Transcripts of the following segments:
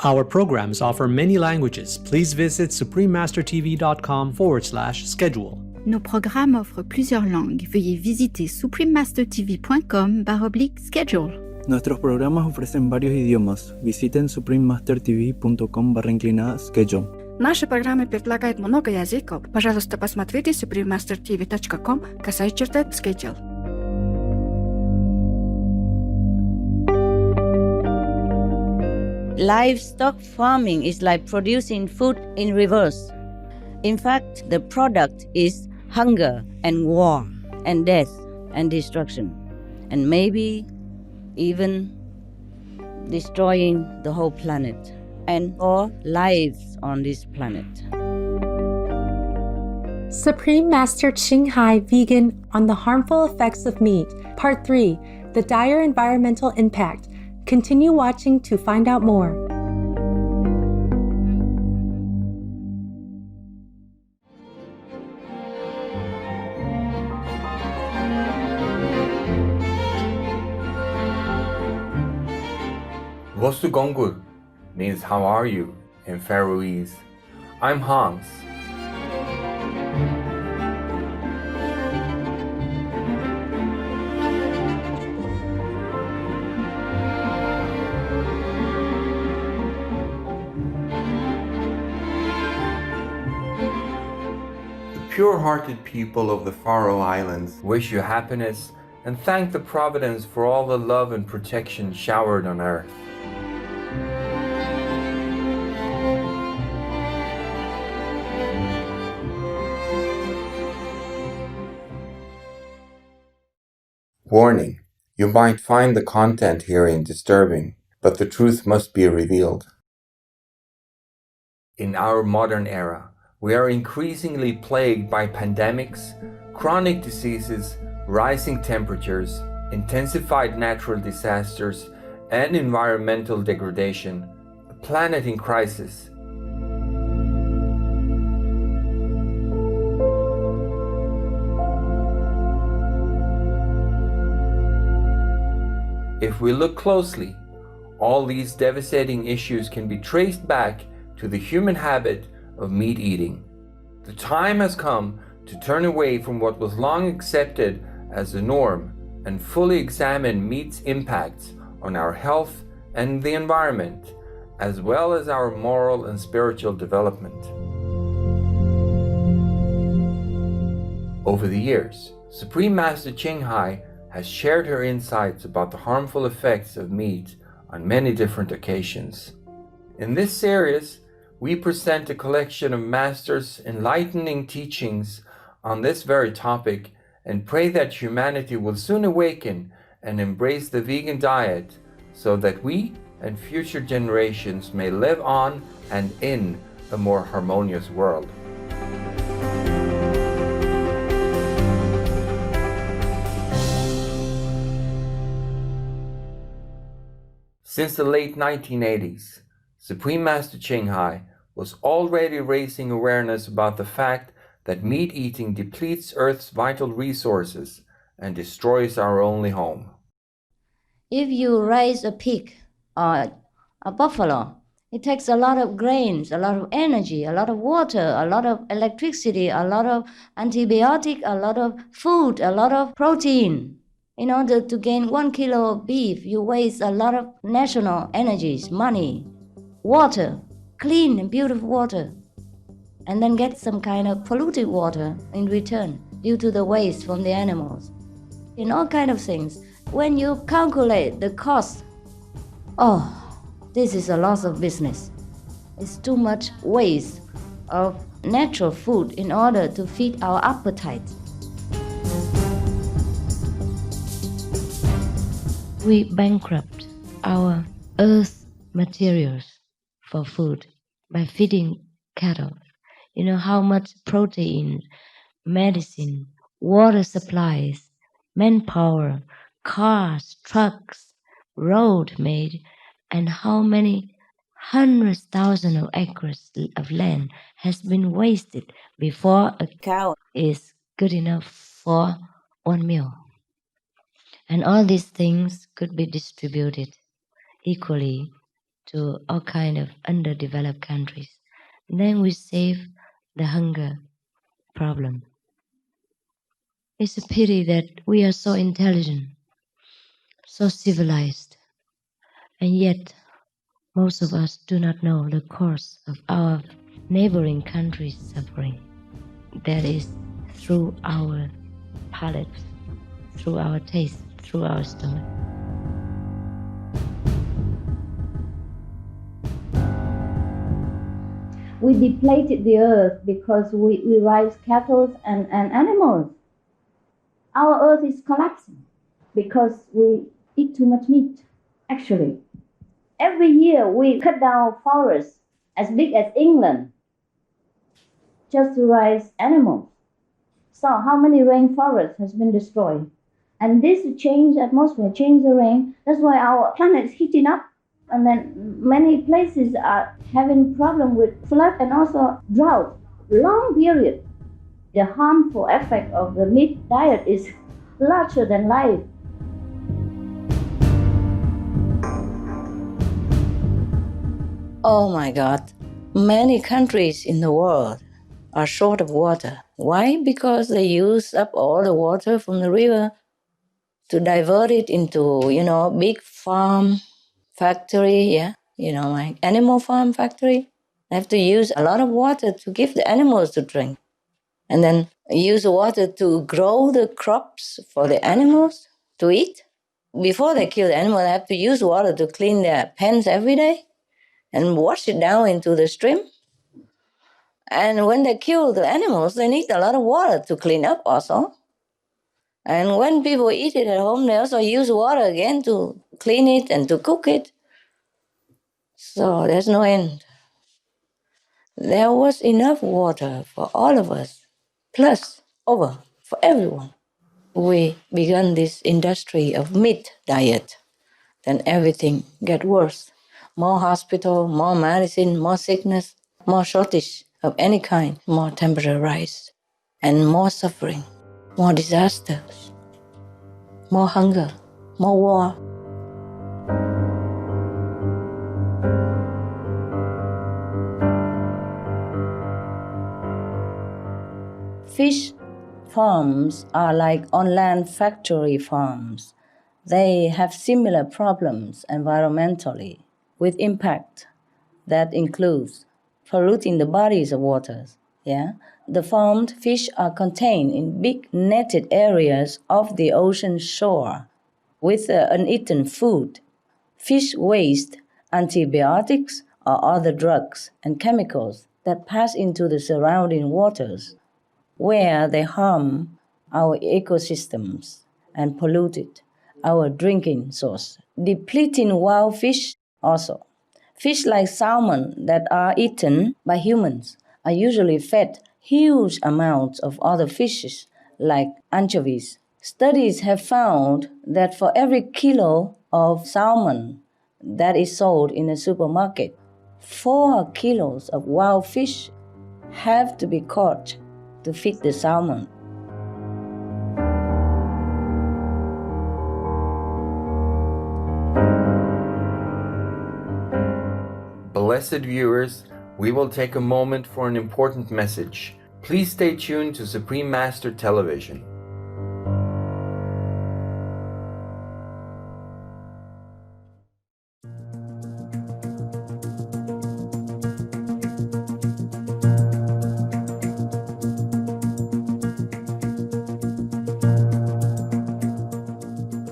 Our programs offer many languages. Please visit suprememastertv.com/schedule. Nos programmes offrent plusieurs langues. Veuillez visiter suprememastertv.com/schedule. Nuestros programas ofrecen varios idiomas. Visiten suprememastertv.com/schedule. Наши программы предлагают много языков. Пожалуйста, посмотрите suprememastertv.com/schedule. Livestock farming is like producing food in reverse. In fact, the product is hunger and war and death and destruction, and maybe even destroying the whole planet and all lives on this planet. Supreme Master Ching Hai Vegan on the Harmful Effects of Meat, Part 3, The Dire Environmental Impact. Continue watching to find out more. Wostu Gongul means how are you in Faroese. I'm Hans. The pure-hearted people of the Faroe Islands wish you happiness and thank the Providence for all the love and protection showered on earth. Warning: you might find the content herein disturbing, but the truth must be revealed. In our modern era, we are increasingly plagued by pandemics, chronic diseases, rising temperatures, intensified natural disasters, and environmental degradation, a planet in crisis. If we look closely, all these devastating issues can be traced back to the human habit of meat eating. The time has come to turn away from what was long accepted as the norm and fully examine meat's impacts on our health and the environment, as well as our moral and spiritual development. Over the years, Supreme Master Ching Hai has shared her insights about the harmful effects of meat on many different occasions. In this series, we present a collection of Master's enlightening teachings on this very topic and pray that humanity will soon awaken and embrace the vegan diet so that we and future generations may live on and in a more harmonious world. Since the late 1980s, Supreme Master Ching Hai was already raising awareness about the fact that meat eating depletes Earth's vital resources and destroys our only home. If you raise a pig or a buffalo, it takes a lot of grains, a lot of energy, a lot of water, a lot of electricity, a lot of antibiotic, a lot of food, a lot of protein. In order to gain 1 kilo of beef, you waste a lot of national energies, money, water, clean and beautiful water, and then get some kind of polluted water in return due to the waste from the animals. In all kind of things. When you calculate the cost, this is a loss of business. It's too much waste of natural food in order to feed our appetite. We bankrupt our earth materials for food by feeding cattle. You know how much protein, medicine, water supplies, manpower, cars, trucks, road made, and how many hundreds thousands of acres of land has been wasted before a cow is good enough for one meal. And all these things could be distributed equally to all kind of underdeveloped countries. Then we save the hunger problem. It's a pity that we are so intelligent, so civilized, and yet most of us do not know the cause of our neighboring countries' suffering. That is through our palate, through our taste, through our stomach. We depleted the earth because we raise cattle and animals. Our earth is collapsing because we eat too much meat, actually. Every year we cut down forests as big as England just to raise animals. So how many rainforests has been destroyed? And this change atmosphere, change the rain. That's why our planet is heating up. And then many places are having problem with flood and also drought. Long period. The harmful effect of the meat diet is larger than life. Oh my God. Many countries in the world are short of water. Why? Because they use up all the water from the river to divert it into, big farm, factory, like animal farm factory. They have to use a lot of water to give the animals to drink. And then use water to grow the crops for the animals to eat. Before they kill the animal, they have to use water to clean their pens every day and wash it down into the stream. And when they kill the animals, they need a lot of water to clean up also. And when people eat it at home, they also use water again to clean it and to cook it. So there's no end. There was enough water for all of us, plus over for everyone. We began this industry of meat diet. Then everything get worse. More hospital, more medicine, more sickness, more shortage of any kind, more temperature rise, and more suffering, more disasters, more hunger, more war. Fish farms are like on-land factory farms. They have similar problems environmentally with impact that includes polluting the bodies of waters. The farmed fish are contained in big netted areas of the ocean shore with uneaten food, fish waste, antibiotics or other drugs and chemicals that pass into the surrounding waters, where they harm our ecosystems and polluted our drinking source, depleting wild fish also. Fish like salmon that are eaten by humans are usually fed huge amounts of other fishes like anchovies. Studies have found that for every kilo of salmon that is sold in a supermarket, 4 kilos of wild fish have to be caught to feed the salmon. Blessed viewers, we will take a moment for an important message. Please stay tuned to Supreme Master Television.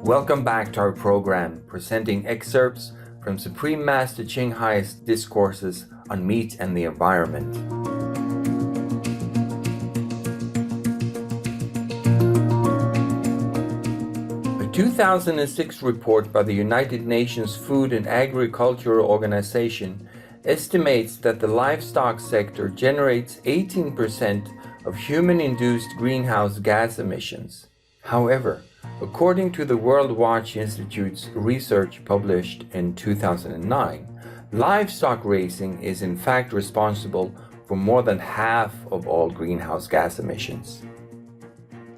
Welcome back to our program, presenting excerpts from Supreme Master Ching Hai's discourses on meat and the environment. A 2006 report by the United Nations Food and Agriculture Organization estimates that the livestock sector generates 18% of human-induced greenhouse gas emissions. However, according to the World Watch Institute's research published in 2009, livestock raising is in fact responsible for more than half of all greenhouse gas emissions.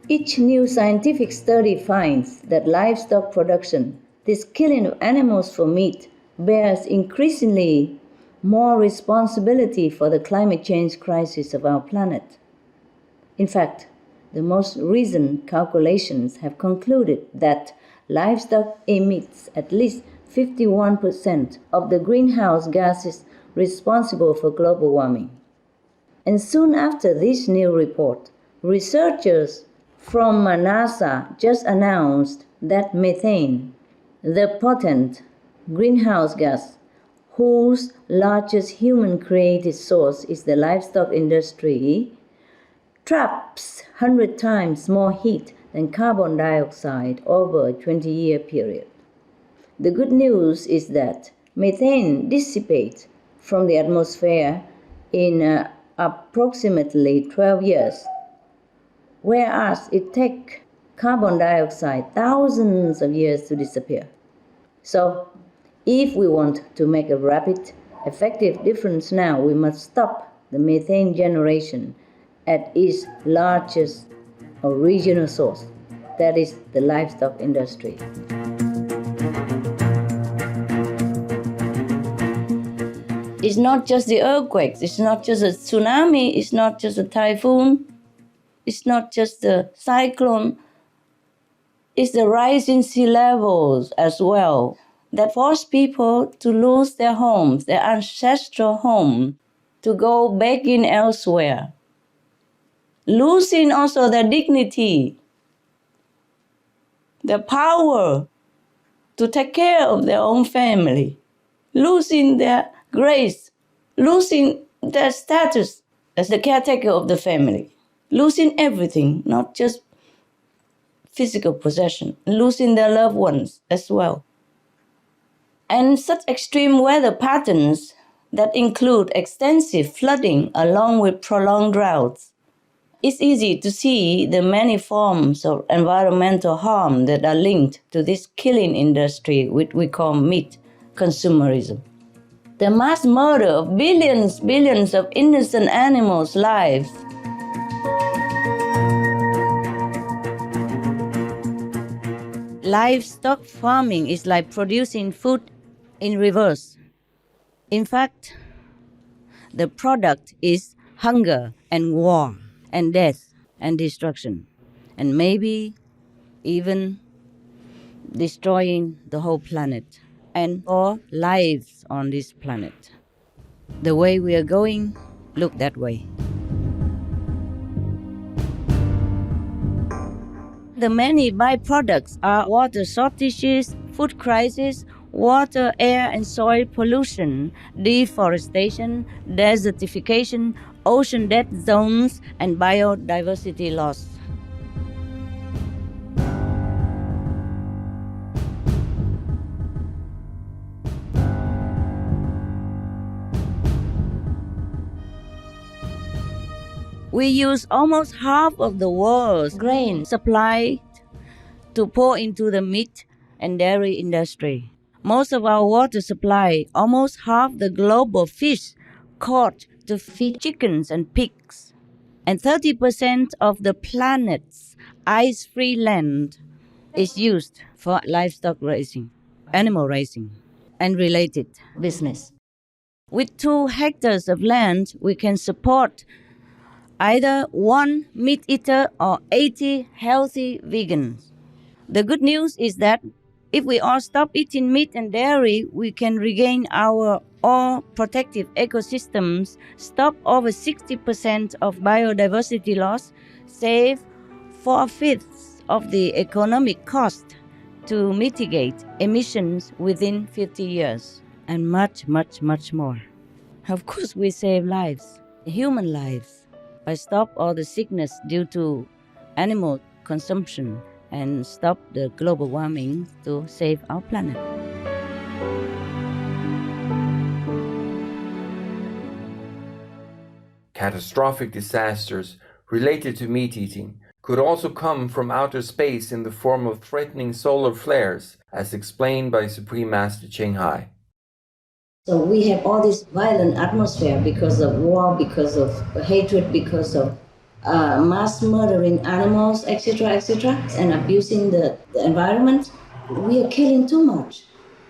Each new scientific study finds that livestock production, this killing of animals for meat, bears increasingly more responsibility for the climate change crisis of our planet. In fact, the most recent calculations have concluded that livestock emits at least 51% of the greenhouse gases responsible for global warming. And soon after this new report, researchers from NASA just announced that methane, the potent greenhouse gas whose largest human-created source is the livestock industry, traps 100 times more heat than carbon dioxide over a 20-year period. The good news is that methane dissipates from the atmosphere in approximately 12 years, whereas it takes carbon dioxide thousands of years to disappear. So, if we want to make a rapid, effective difference now, we must stop the methane generation at its largest original source, that is the livestock industry. It's not just the earthquakes, it's not just a tsunami, it's not just a typhoon, it's not just a cyclone, it's the rising sea levels as well that force people to lose their homes, their ancestral home, to go begging elsewhere, losing also their dignity, their power to take care of their own family, losing their grace, losing their status as the caretaker of the family, losing everything, not just physical possession, losing their loved ones as well. And such extreme weather patterns that include extensive flooding along with prolonged droughts. It's easy to see the many forms of environmental harm that are linked to this killing industry, which we call meat consumerism. The mass murder of billions of innocent animals' lives. Livestock farming is like producing food in reverse. In fact, the product is hunger and war and death and destruction, and maybe even destroying the whole planet and all lives on this planet. The way we are going, look that way. The many byproducts are water shortages, food crisis, water, air and soil pollution, deforestation, desertification, ocean dead zones, and biodiversity loss. We use almost half of the world's grain supply to pour into the meat and dairy industry. Most of our water supply, almost half the global fish caught to feed chickens and pigs. And 30% of the planet's ice-free land is used for livestock raising, animal raising, and related business. With 2 hectares of land, we can support either 1 meat eater or 80 healthy vegans. The good news is that if we all stop eating meat and dairy, we can regain our all protective ecosystems, stop over 60% of biodiversity loss, save 4/5 of the economic cost to mitigate emissions within 50 years, and much, much, much more. Of course, we save lives, human lives, by stop all the sickness due to animal consumption and stop the global warming to save our planet. Catastrophic disasters related to meat eating could also come from outer space in the form of threatening solar flares, as explained by Supreme Master Ching Hai. So we have all this violent atmosphere because of war, because of hatred, because of mass murdering animals, etc., and abusing the environment. We are killing too much.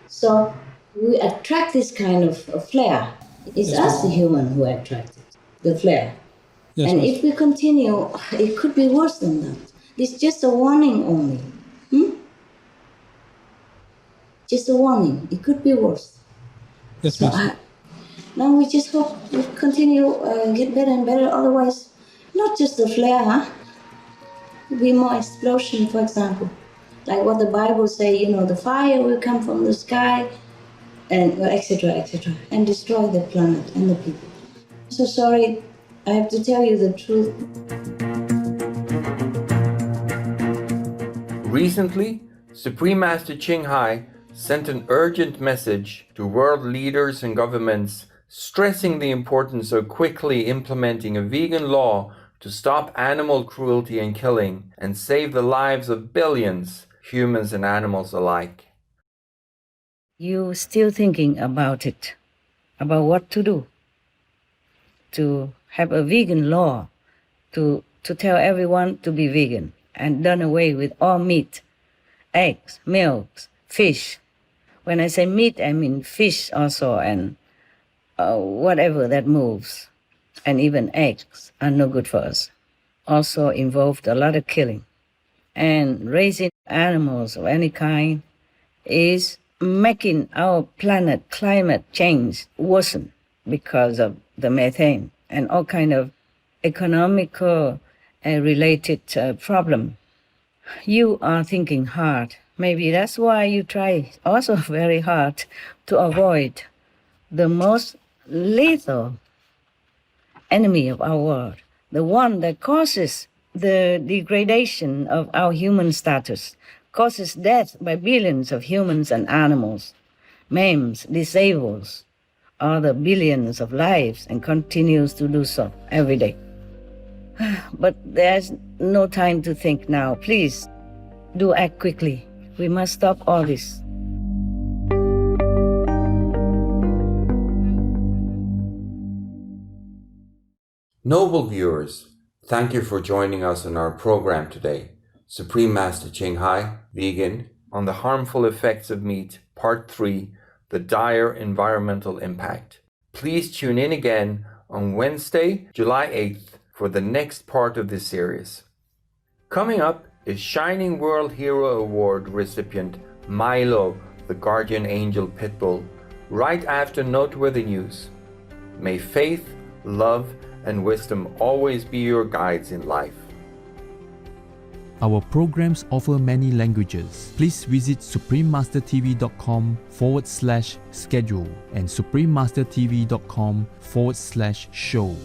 So we attract this kind of flare. It's us, the human, who attract it, the flare. Yes, and miss. if we continue, it could be worse than that. It's just a warning only. Just a warning. It could be worse. Yes, So miss. now we just hope we continue, get better and better. Otherwise, not just the flare, huh? There'll be more explosion, for example. Like what the Bible say, the fire will come from the sky, and etc., and destroy the planet and the people. So sorry, I have to tell you the truth. Recently, Supreme Master Ching Hai sent an urgent message to world leaders and governments stressing the importance of quickly implementing a vegan law to stop animal cruelty and killing and save the lives of billions, humans and animals alike. You still thinking about it, about what to do, to have a vegan law, to tell everyone to be vegan and done away with all meat, eggs, milk, fish. When I say meat, I mean fish also, and whatever that moves, and even eggs are no good for us. Also involved a lot of killing. And raising animals of any kind is making our planet climate change worsen because of the methane and all kind of economical related problem. You are thinking hard. Maybe that's why you try also very hard to avoid the most lethal enemy of our world, the one that causes the degradation of our human status, causes death by billions of humans and animals, maims, disables other billions of lives, and continues to do so every day. But there's no time to think now. Please, do act quickly. We must stop all this. Noble viewers, thank you for joining us on our program today. Supreme Master Ching Hai, Vegan, on the harmful effects of meat, Part 3, the dire environmental impact. Please tune in again on Wednesday, July 8th for the next part of this series. Coming up is Shining World Hero Award recipient Milo, the guardian angel pitbull, right after noteworthy news. May faith, love, and wisdom always be your guides in life. Our programs offer many languages. Please visit suprememastertv.com/schedule and suprememastertv.com/show.